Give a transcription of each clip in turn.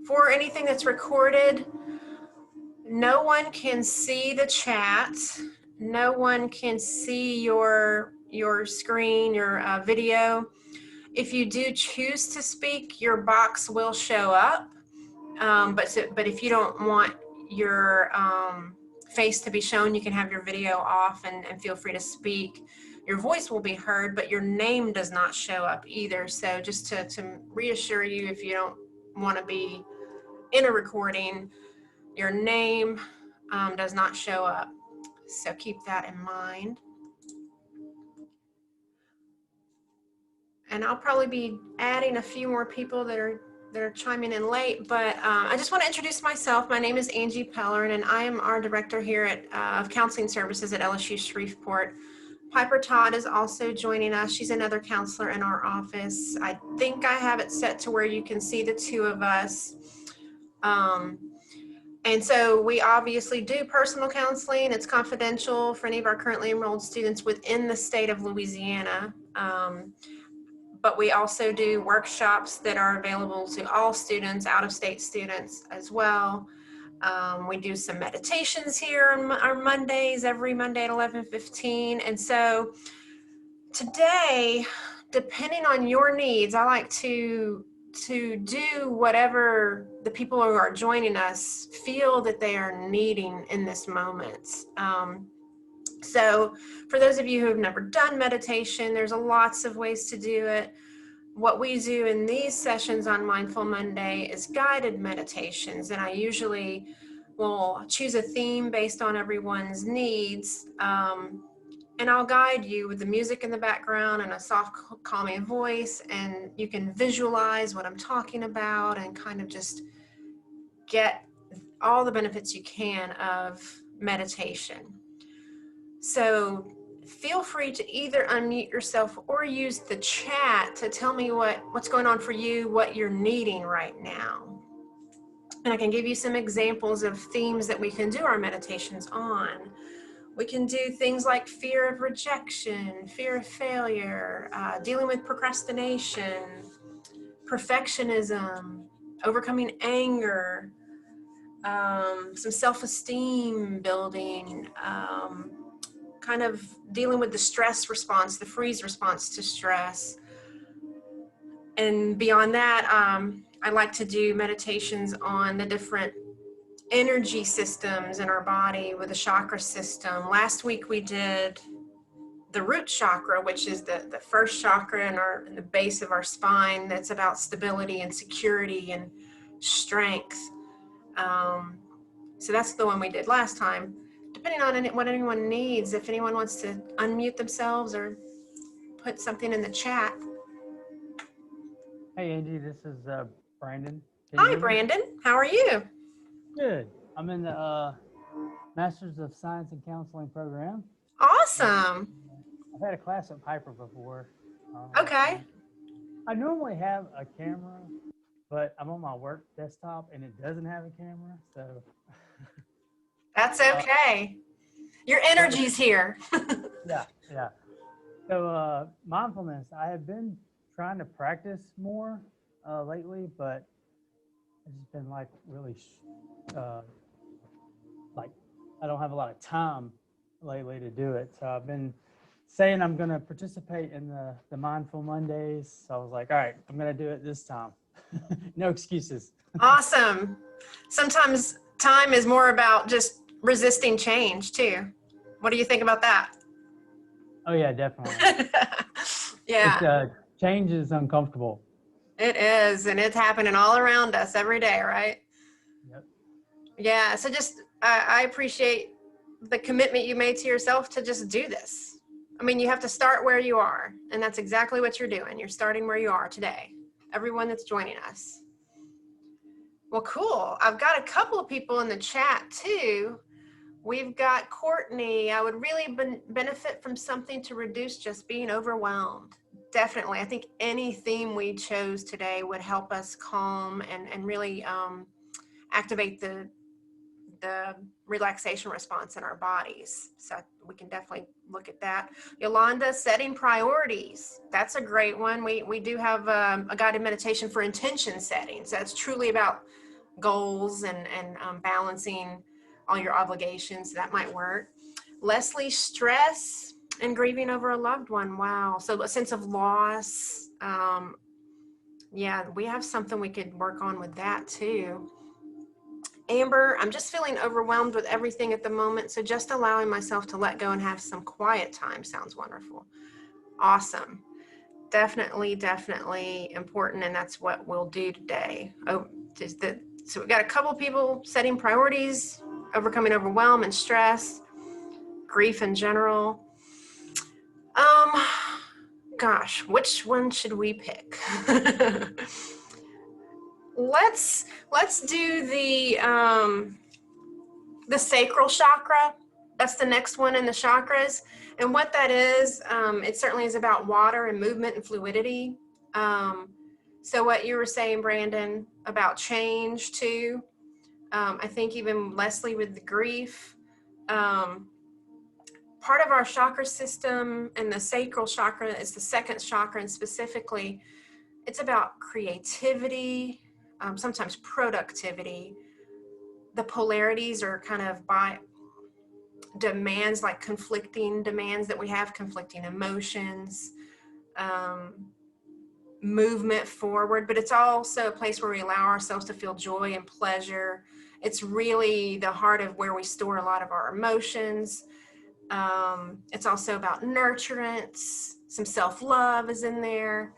for anything that's recorded, no one can see the chat. No one can see your screen, your video. If you do choose to speak, your box will show up. But if you don't want your face to be shown, you can have your video off and feel free to speak. Your voice will be heard, but your name does not show up either. So just to reassure you, if you don't want to be in a recording, your name does not show up. So keep that in mind. And I'll probably be adding a few more people that are chiming in late, but I just want to introduce myself. My name is Angie Pellerin, and I am our director here of counseling services at LSU Shreveport. Piper Todd is also joining us. She's another counselor in our office. I think I have it set to where you can see the two of us. And so we obviously do personal counseling. It's confidential for any of our currently enrolled students within the state of Louisiana. But we also do workshops that are available to all students, out-of-state students as well. We do some meditations here on our Mondays, every Monday at 11:15. And so today, depending on your needs, I like to do whatever the people who are joining us feel that they are needing in this moment. So for those of you who have never done meditation, there's lots of ways to do it. What we do in these sessions on Mindful Monday is guided meditations, and I usually will choose a theme based on everyone's needs, and I'll guide you with the music in the background and a soft, calming voice, and you can visualize what I'm talking about and kind of just get all the benefits you can of meditation. So feel free to either unmute yourself or use the chat to tell me what's going on for you, what you're needing right now. And I can give you some examples of themes that we can do our meditations on. We can do things like fear of rejection, fear of failure, dealing with procrastination, perfectionism, overcoming anger, some self-esteem building, kind of dealing with the stress response, the freeze response to stress. And beyond that, I like to do meditations on the different energy systems in our body with the chakra system. Last week we did the root chakra, which is the first chakra in the base of our spine, that's about stability and security and strength. So that's the one we did last time. Depending on what anyone needs, if anyone wants to unmute themselves or put something in the chat. Hey Angie, this is Brandon. Hi Brandon, how are you? Good. I'm in the Masters of Science and Counseling program. Awesome. I've had a class at Piper before. Okay. I normally have a camera, but I'm on my work desktop and it doesn't have a camera, so. That's okay. Your energy's here. Yeah. So mindfulness, I have been trying to practice more lately, but I've just been like really, I don't have a lot of time lately to do it. So I've been saying I'm going to participate in the Mindful Mondays. So I was like, all right, I'm going to do it this time. No excuses. Awesome. Sometimes time is more about just resisting change too. What do you think about that? Oh yeah, definitely. Yeah. Change is uncomfortable. It is, and it's happening all around us every day, right? Yep. Yeah, so just, I appreciate the commitment you made to yourself to just do this. I mean, you have to start where you are, and that's exactly what you're doing. You're starting where you are today. Everyone that's joining us. Well, cool. I've got a couple of people in the chat too. We've got Courtney. I would really benefit from something to reduce just being overwhelmed. Definitely. I think any theme we chose today would help us calm and really activate the relaxation response in our bodies. So we can definitely look at that. Yolanda, setting priorities. That's a great one. We do have a guided meditation for intention setting. So it's truly about goals and balancing all your obligations. That might work. Leslie, stress and grieving over a loved one. Wow. So a sense of loss. Yeah, we have something we could work on with that too. Amber, I'm just feeling overwhelmed with everything at the moment. So just allowing myself to let go and have some quiet time sounds wonderful. Awesome. Definitely, definitely important. And that's what we'll do today. So we've got a couple people setting priorities, overcoming overwhelm and stress, grief in general. Gosh, which one should we pick? Let's do the sacral chakra. That's the next one in the chakras. And what that is, it certainly is about water and movement and fluidity. So what you were saying, Brandon, about change too. I think even Leslie with the grief. Part of our chakra system, and the sacral chakra is the second chakra, and specifically, it's about creativity, sometimes productivity. The polarities are kind of by demands, like conflicting demands that we have, conflicting emotions, movement forward, but it's also a place where we allow ourselves to feel joy and pleasure. It's really the heart of where we store a lot of our emotions. It's also about nurturance, some self-love is in there.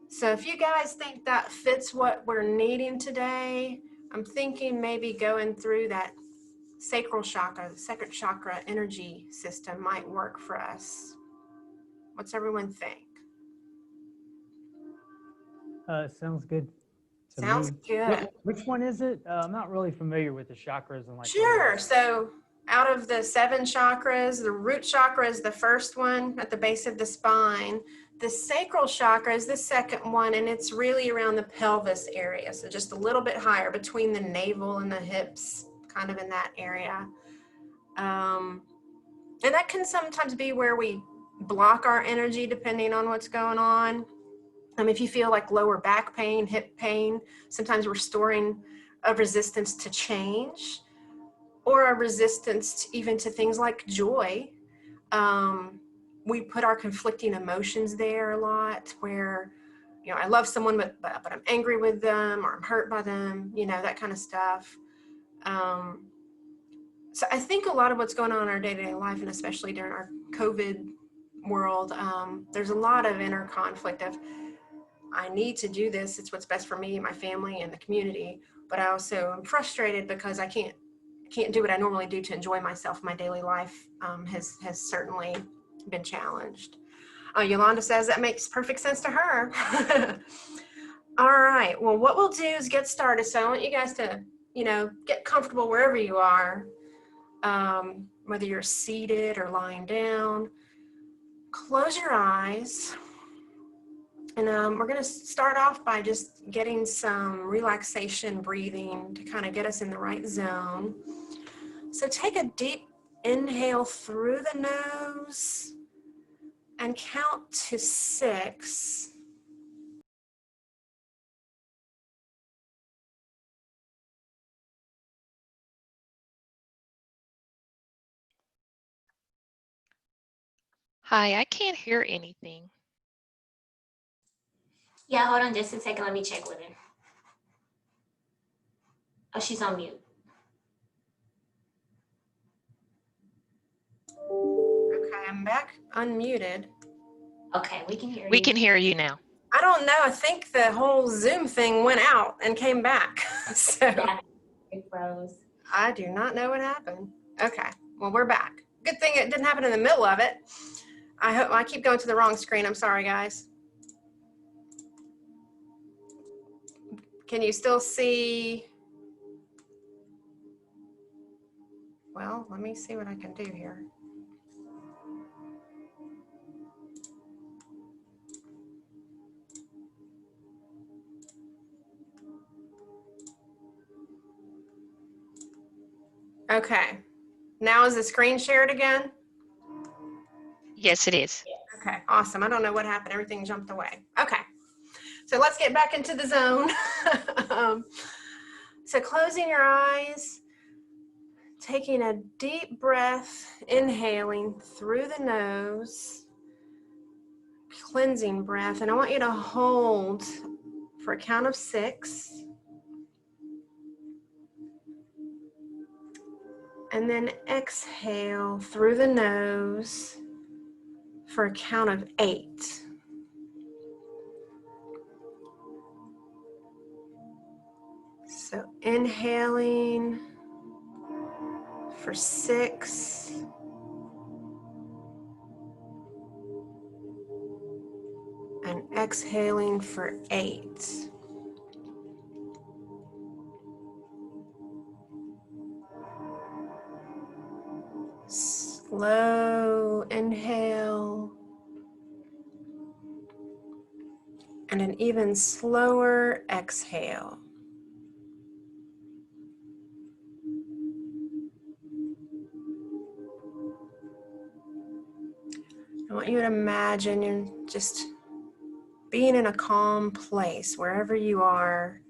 So if you guys think that fits what we're needing today, I'm thinking maybe going through that sacral chakra, the second chakra energy system might work for us. What's everyone think? Sounds good to Sounds me. good. Which one is it? I'm not really familiar with the chakras and like. Sure. So out of the 7 chakras, the root chakra is the first one at the base of the spine. The sacral chakra is the second one, and it's really around the pelvis area. So just a little bit higher between the navel and the hips, kind of in that area. And that can sometimes be where we block our energy depending on what's going on. If you feel like lower back pain, hip pain, sometimes we're storing a resistance to change, or a resistance even to things like joy. We put our conflicting emotions there a lot, where, you know, I love someone, but I'm angry with them, or I'm hurt by them, you know, that kind of stuff. So I think a lot of what's going on in our day-to-day life, and especially during our COVID world, there's a lot of inner conflict of, I need to do this, it's what's best for me, my family, and the community, but I also am frustrated because I can't do what I normally do to enjoy myself. My daily life has certainly been challenged. Yolanda says that makes perfect sense to her. All right, well, what we'll do is get started. So I want you guys to, you know, get comfortable wherever you are, whether you're seated or lying down. Close your eyes. And we're going to start off by just getting some relaxation breathing to kind of get us in the right zone. So take a deep inhale through the nose and count to 6. Hi, I can't hear anything. Yeah, hold on just a second. Let me check with her. Oh, she's on mute. Okay, I'm back unmuted. Okay, we can hear you. We can hear you now. I don't know. I think the whole Zoom thing went out and came back. So Yeah, it froze. I do not know what happened. Okay, well, we're back. Good thing it didn't happen in the middle of it. I keep going to the wrong screen. I'm sorry, guys. Can you still see? Well, let me see what I can do here. Okay, now is the screen shared again? Yes, it is. Okay, awesome. I don't know what happened. Everything jumped away. Okay, so let's get back into the zone. So closing your eyes, taking a deep breath, inhaling through the nose, cleansing breath, and I want you to hold for a count of 6. And then exhale through the nose for a count of 8. So inhaling for 6. And exhaling for 8. Slow inhale. And an even slower exhale. I want you to imagine you're just being in a calm place wherever you are.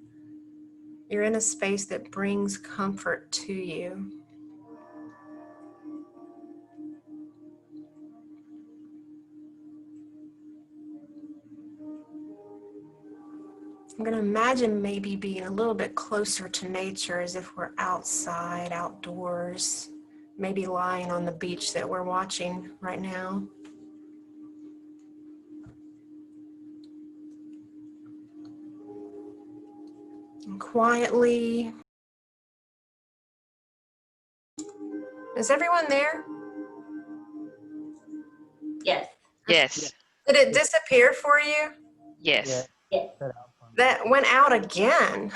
You're in a space that brings comfort to you. I'm going to imagine maybe being a little bit closer to nature, as if we're outside, outdoors, maybe lying on the beach that we're watching right now. And quietly. Is everyone there? Yes. Yes. Did it disappear for you? Yes. Yes. Cut out for me. That went out again.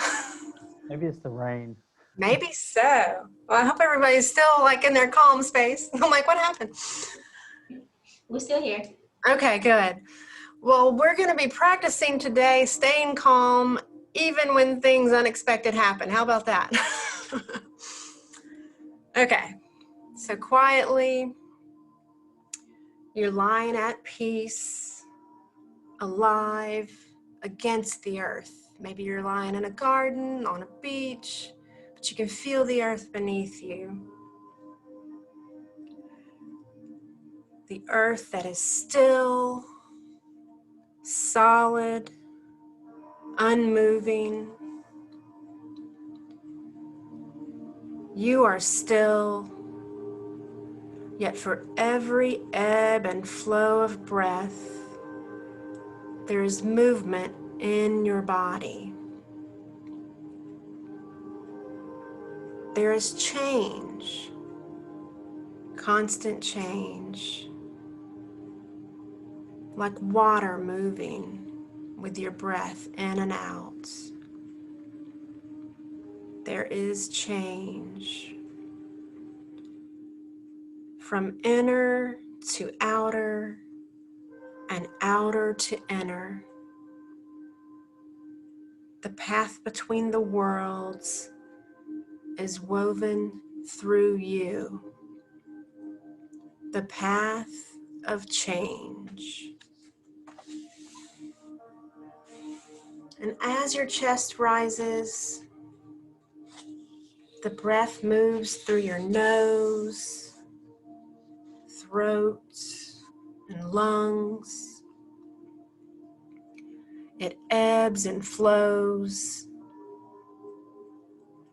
Maybe it's the rain. Maybe so. Well, I hope everybody's still like in their calm space. I'm like, what happened? We're still here. Okay, good. Well, we're going to be practicing today staying calm even when things unexpected happen. How about that? Okay, so quietly, you're lying at peace, alive, against the earth. Maybe you're lying in a garden, on a beach, but you can feel the earth beneath you. The earth that is still, solid, unmoving. You are still, yet for every ebb and flow of breath, there is movement in your body. There is change, constant change, like water moving with your breath in and out. There is change from inner to outer and outer to inner. The path between the worlds is woven through you. The path of change. And as your chest rises, the breath moves through your nose, throat, and lungs. It ebbs and flows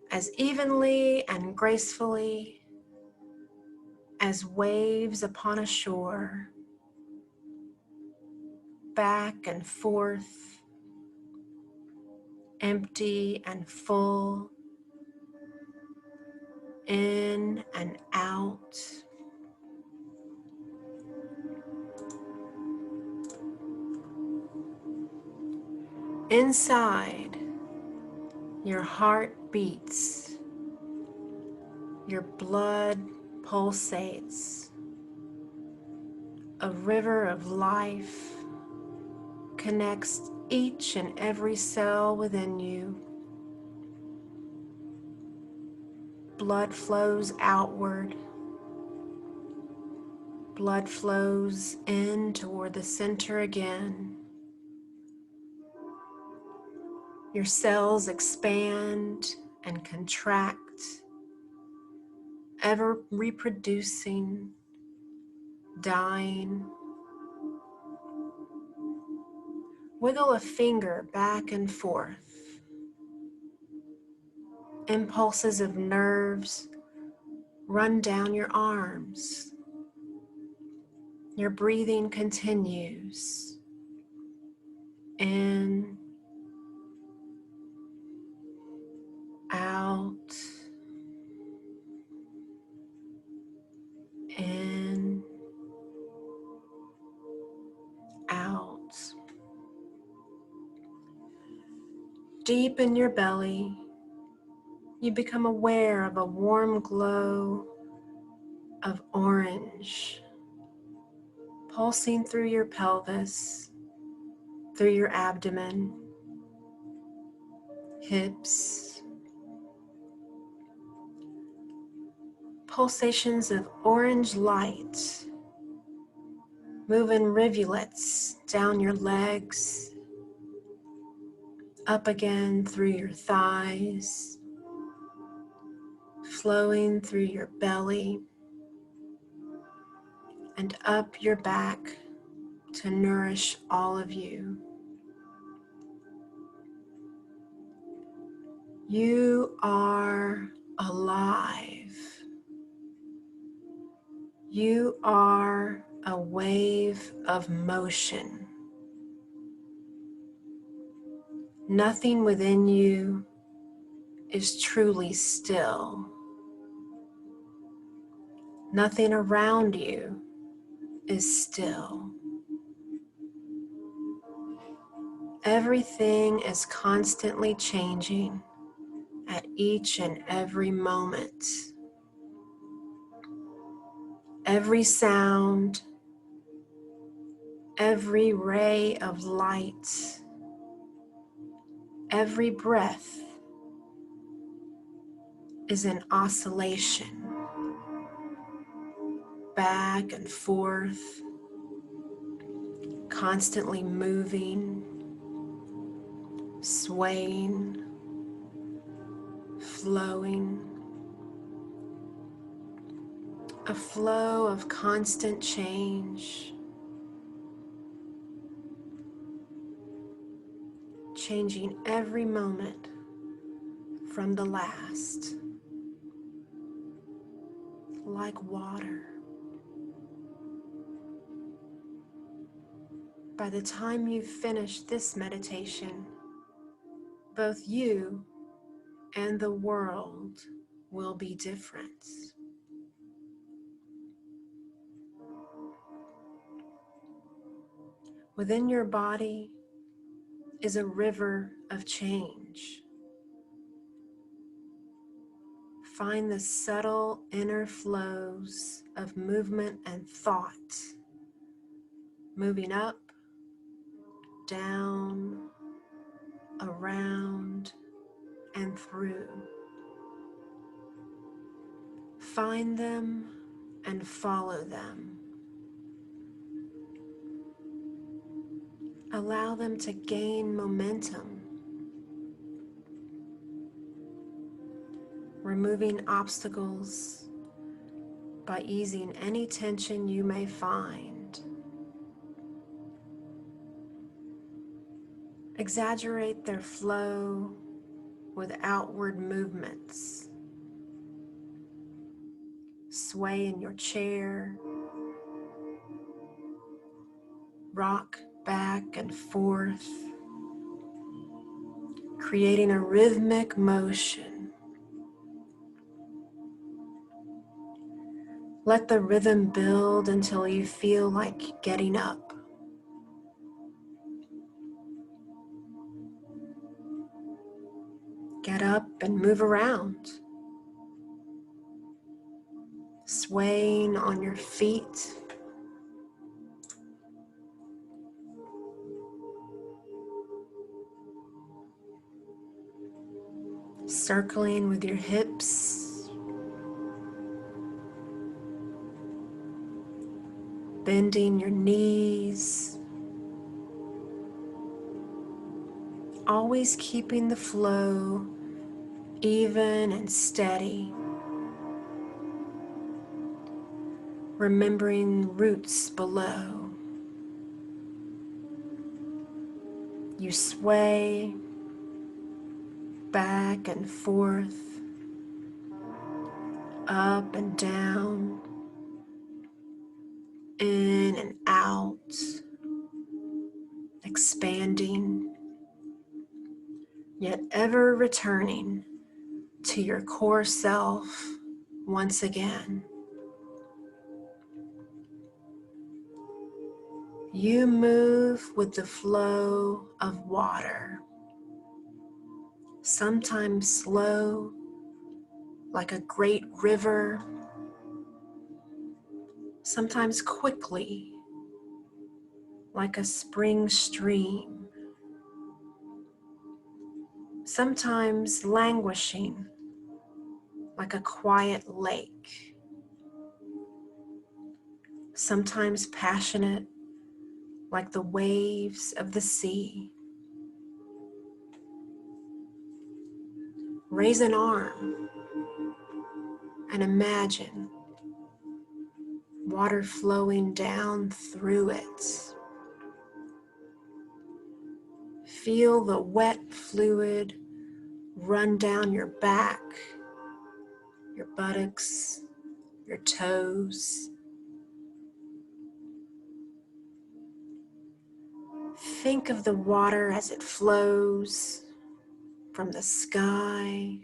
as evenly and gracefully as waves upon a shore, back and forth, empty and full, in and out. Inside, your heart beats, your blood pulsates. A river of life connects each and every cell within you. Blood flows outward. Blood flows in toward the center again. Your cells expand and contract, ever reproducing, dying. Wiggle a finger back and forth. Impulses of nerves run down your arms. Your breathing continues. In, out, in, out. Deep in your belly, you become aware of a warm glow of orange pulsing through your pelvis, through your abdomen, hips. Pulsations of orange light move in rivulets down your legs, up again through your thighs, flowing through your belly and up your back to nourish all of you. You are alive. You are a wave of motion. Nothing within you is truly still. Nothing around you is still. Everything is constantly changing at each and every moment. Every sound, every ray of light, every breath is an oscillation, back and forth, constantly moving, swaying, flowing. A flow of constant change, changing every moment from the last, like water. By the time you've finished this meditation, both you and the world will be different. Within your body is a river of change. Find the subtle inner flows of movement and thought, moving up, down, around, and through. Find them and follow them. Allow them to gain momentum, removing obstacles by easing any tension you may find. Exaggerate their flow with outward movements. Sway in your chair, rock back and forth, creating a rhythmic motion. Let the rhythm build until you feel like getting up. Get up and move around, swaying on your feet. Circling with your hips, bending your knees, always keeping the flow even and steady. Remembering roots below. You sway back and forth, up and down, in and out, expanding, yet ever returning to your core self once again. You move with the flow of water, sometimes slow, like a great river, sometimes quickly, like a spring stream, sometimes languishing, like a quiet lake, sometimes passionate, like the waves of the sea. Raise an arm and imagine water flowing down through it. Feel the wet fluid run down your back, your buttocks, your toes. Think of the water as it flows from the sky,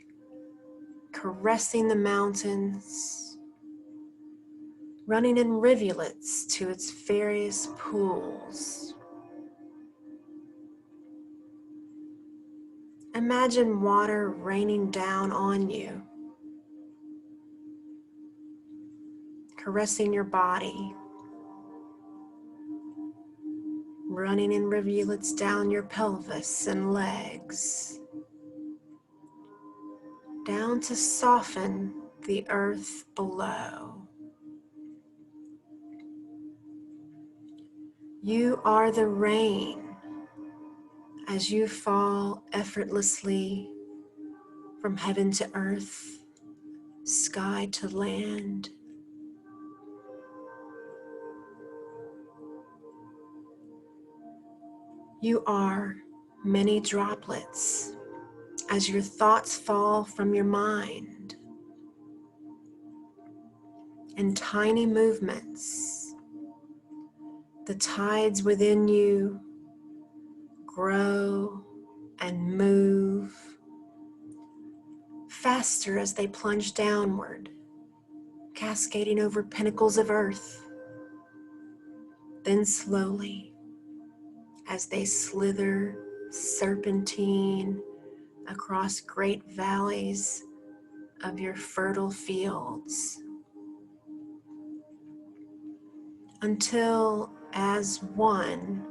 caressing the mountains, running in rivulets to its various pools. Imagine water raining down on you, caressing your body, running in rivulets down your pelvis and legs, down to soften the earth below. You are the rain as you fall effortlessly from heaven to earth, sky to land. You are many droplets as your thoughts fall from your mind, in tiny movements. The tides within you grow and move faster as they plunge downward, cascading over pinnacles of earth. Then slowly, as they slither serpentine across great valleys of your fertile fields, until as one,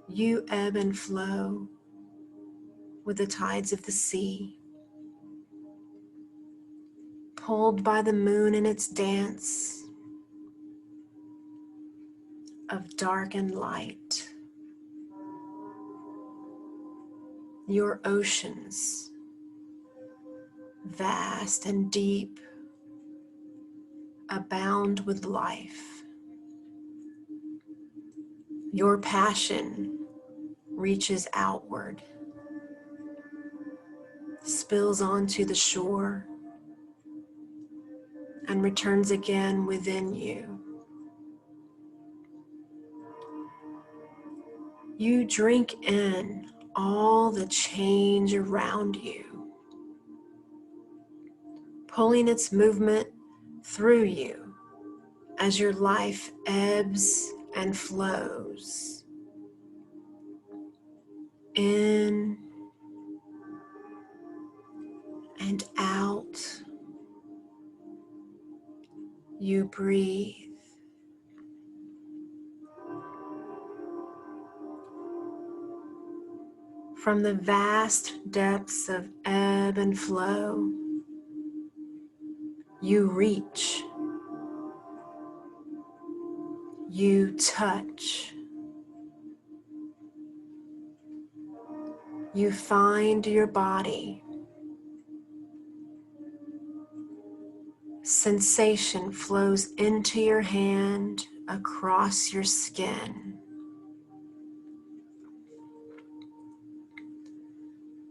you ebb and flow with the tides of the sea, pulled by the moon in its dance of dark and light. Your oceans, vast and deep, abound with life. Your passion reaches outward, spills onto the shore, and returns again within you. You drink in all the change around you, pulling its movement through you as your life ebbs and flows. In and out, you breathe. From the vast depths of ebb and flow, you reach, you touch, you find your body Sensation flows into your hand, across your skin.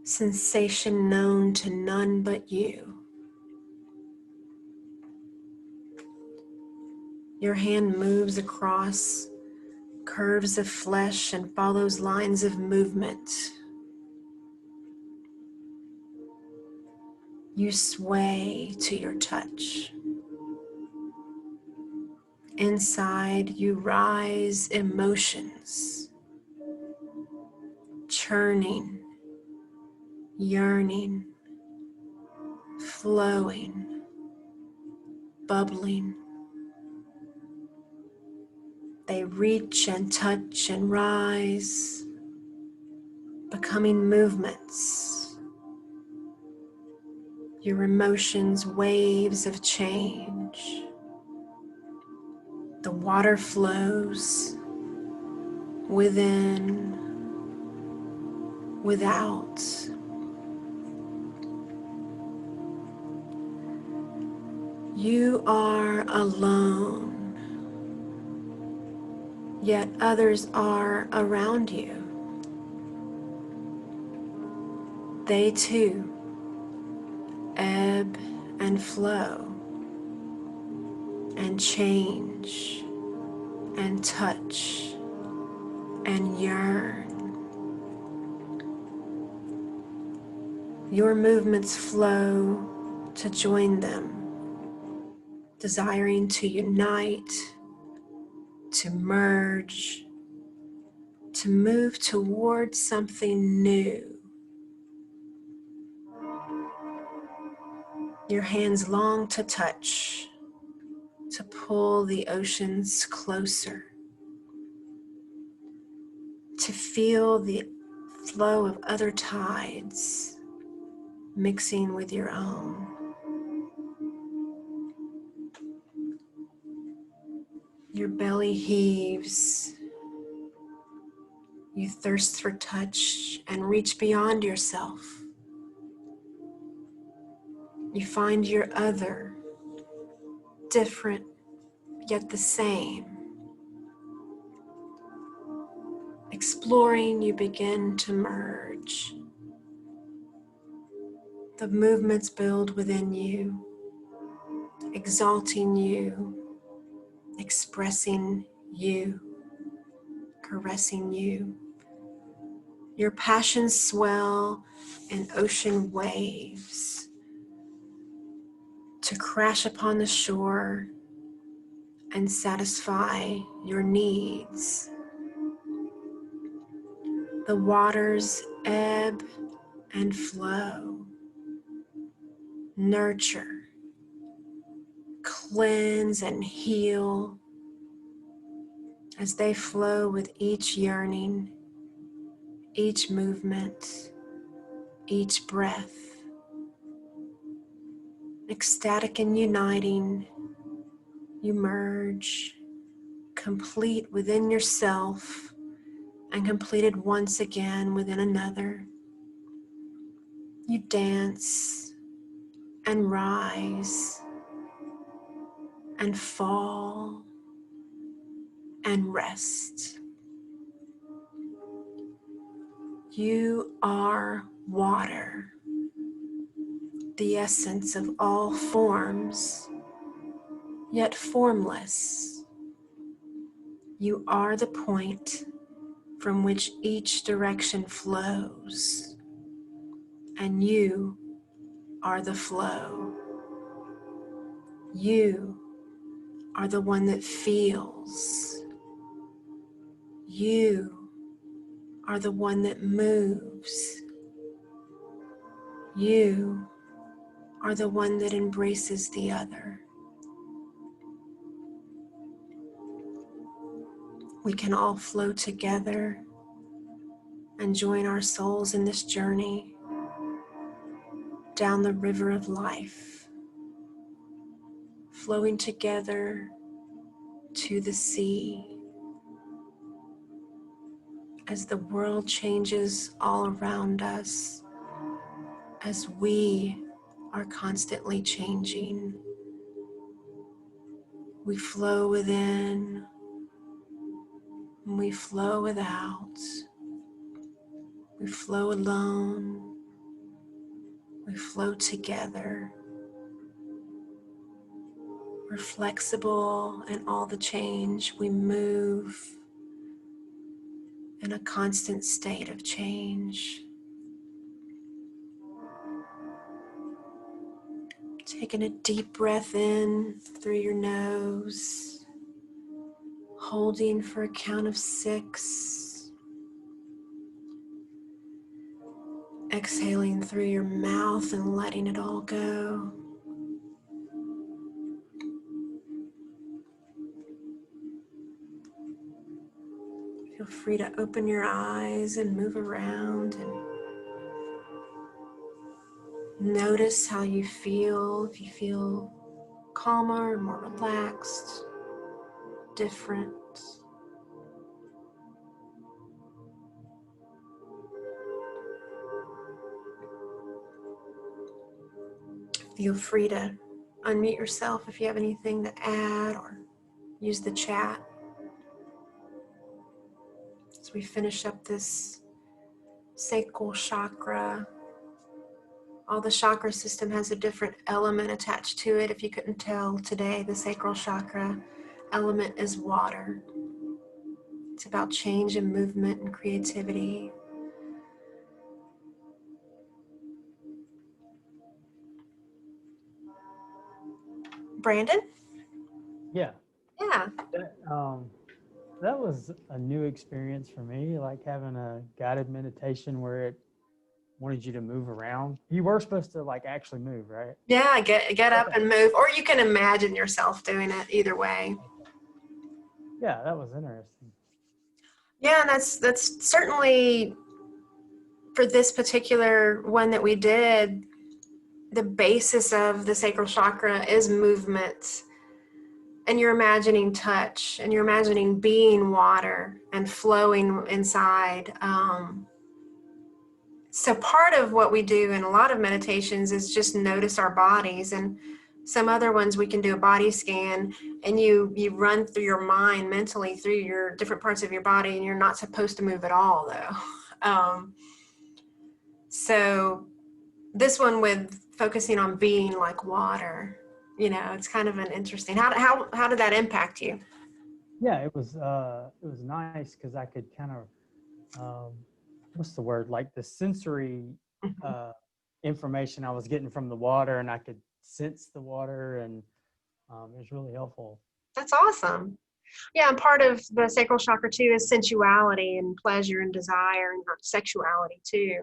Sensation known to none but you. Your hand moves across curves of flesh and follows lines of movement. You sway to your touch. Inside you rise emotions, churning, yearning, flowing, bubbling. They reach and touch and rise, becoming movements. Your emotions, waves of change. The water flows within, without. You are alone, yet others are around you. They too ebb and flow and change and touch and yearn. Your movements flow to join them, desiring to unite, to merge, to move toward something new. Your hands long to touch, to pull the oceans closer, to feel the flow of other tides mixing with your own. Your belly heaves. You thirst for touch and reach beyond yourself. You find your other, different yet the same. Exploring, you begin to merge. The movements build within you, exalting you, expressing you, caressing you. Your passions swell in ocean waves to crash upon the shore and satisfy your needs. The waters ebb and flow, nurture, cleanse and heal as they flow with each yearning, each movement, each breath. Ecstatic and uniting, you merge, complete within yourself and completed once again within another. You dance and rise and fall and rest. You are water, the essence of all forms, yet formless. You are the point from which each direction flows, and you are the flow. You are the one that feels. You are the one that moves. You are the one that embraces the other. We can all flow together and join our souls in this journey down the river of life, flowing together to the sea as the world changes all around us, as we are constantly changing We flow within, and we flow without. We flow alone. We flow together. We're flexible in all the change. We move in a constant state of change. Taking a deep breath in through your nose, holding for a count of 6. Exhaling through your mouth and letting it all go. Feel free to open your eyes and move around and notice how you feel. If you feel calmer, more relaxed, different. Feel free to unmute yourself if you have anything to add or use the chat. As we finish up this Sacral Chakra, all the chakra system has a different element attached to it. If you couldn't tell today, the Sacral Chakra element is water. It's about change and movement and creativity. Brandon? Yeah. Yeah. That was a new experience for me, like having a guided meditation where it wanted you to move around. You were supposed to like actually move, right? Yeah, get up and move, or you can imagine yourself doing it either way. Yeah, that was interesting. Yeah, and that's certainly for this particular one that we did, the basis of the sacral chakra is movement. And you're imagining touch, and you're imagining being water and flowing inside. So part of what we do in a lot of meditations is just notice our bodies, and some other ones we can do a body scan, and you run through your mind mentally through your different parts of your body, and you're not supposed to move at all though. So this one with focusing on being like water, it's kind of an interesting. How did that impact you? Yeah, it was nice because I could kind of what's the word, like the sensory information I was getting from the water, and I could sense the water, and it was really helpful. That's awesome. Yeah, and part of the sacral chakra too is sensuality and pleasure and desire and sexuality too.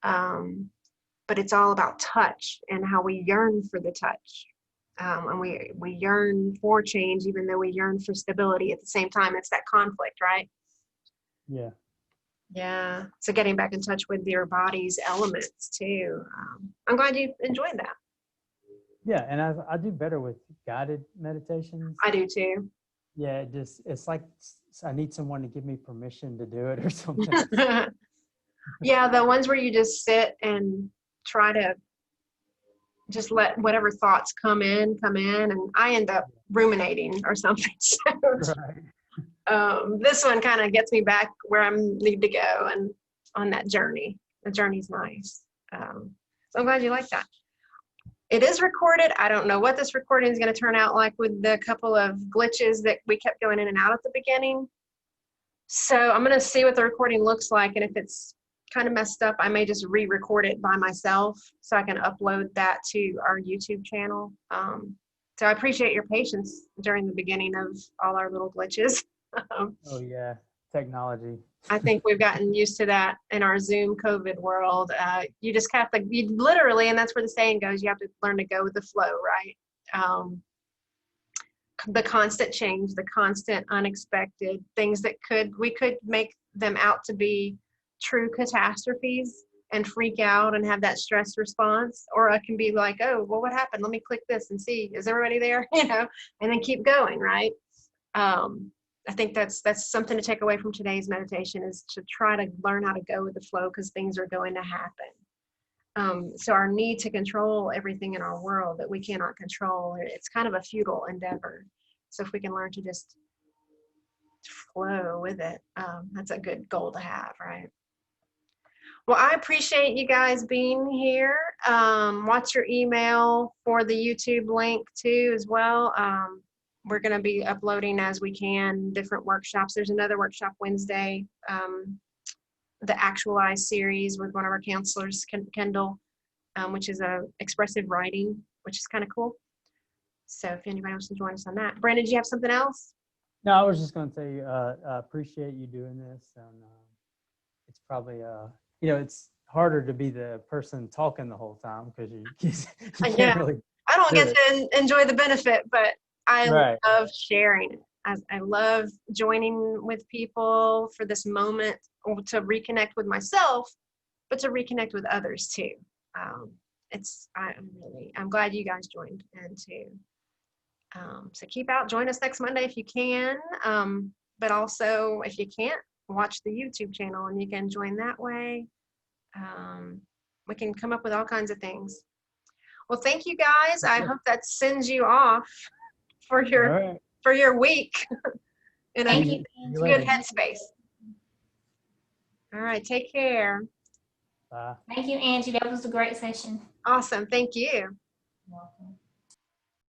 But it's all about touch and how we yearn for the touch. And we yearn for change, even though we yearn for stability at the same time. It's that conflict, right? Yeah. Yeah. So getting back in touch with your body's elements too. I'm glad you enjoyed that. Yeah, and I do better with guided meditations. I do too. Yeah, it's like I need someone to give me permission to do it or something. Yeah, the ones where you just sit and try to just let whatever thoughts come in, and I end up ruminating or something. So, Right. this one kind of gets me back where I need to go and on that journey. The journey's nice. So I'm glad you like that. It is recorded. I don't know what this recording is going to turn out like with the couple of glitches that we kept going in and out at the beginning. So I'm going to see what the recording looks like, and if it's kind of messed up, I may just re-record it by myself so I can upload that to our YouTube channel. So I appreciate your patience during the beginning of all our little glitches. Oh yeah, technology. I think we've gotten used to that in our Zoom COVID world. You just have to, you literally, and that's where the saying goes, you have to learn to go with the flow, right? The constant change, the constant unexpected things that we could make them out to be true catastrophes and freak out and have that stress response, or I can be like, oh, well, what happened? Let me click this and see, is everybody there? And then keep going, right? I think that's something to take away from today's meditation, is to try to learn how to go with the flow, because things are going to happen. So our need to control everything in our world that we cannot control, it's kind of a futile endeavor. So if we can learn to just flow with it, that's a good goal to have, right? Well, I appreciate you guys being here. Watch your email for the YouTube link too as well. We're going to be uploading as we can different workshops. There's another workshop Wednesday, the Actualize series with one of our counselors, Kendall, which is a expressive writing, which is kind of cool. So if anybody wants to join us on that. Brandon, did you have something else? No, I was just going to say, appreciate you doing this. And it's probably, it's harder to be the person talking the whole time because you can't really. I don't get Good. to enjoy the benefit, but I Right. love sharing it. I love joining with people for this moment to reconnect with myself, but to reconnect with others too. I'm glad you guys joined in too. So keep out, join us next Monday if you can. But also if you can't, watch the YouTube channel and you can join that way. We can come up with all kinds of things. Well, thank you guys. I hope that sends you off for All your right. week in a Thank you. good headspace. All right, take care. Bye. Thank you, Angie. That was a great session. Awesome. Thank you. You're welcome.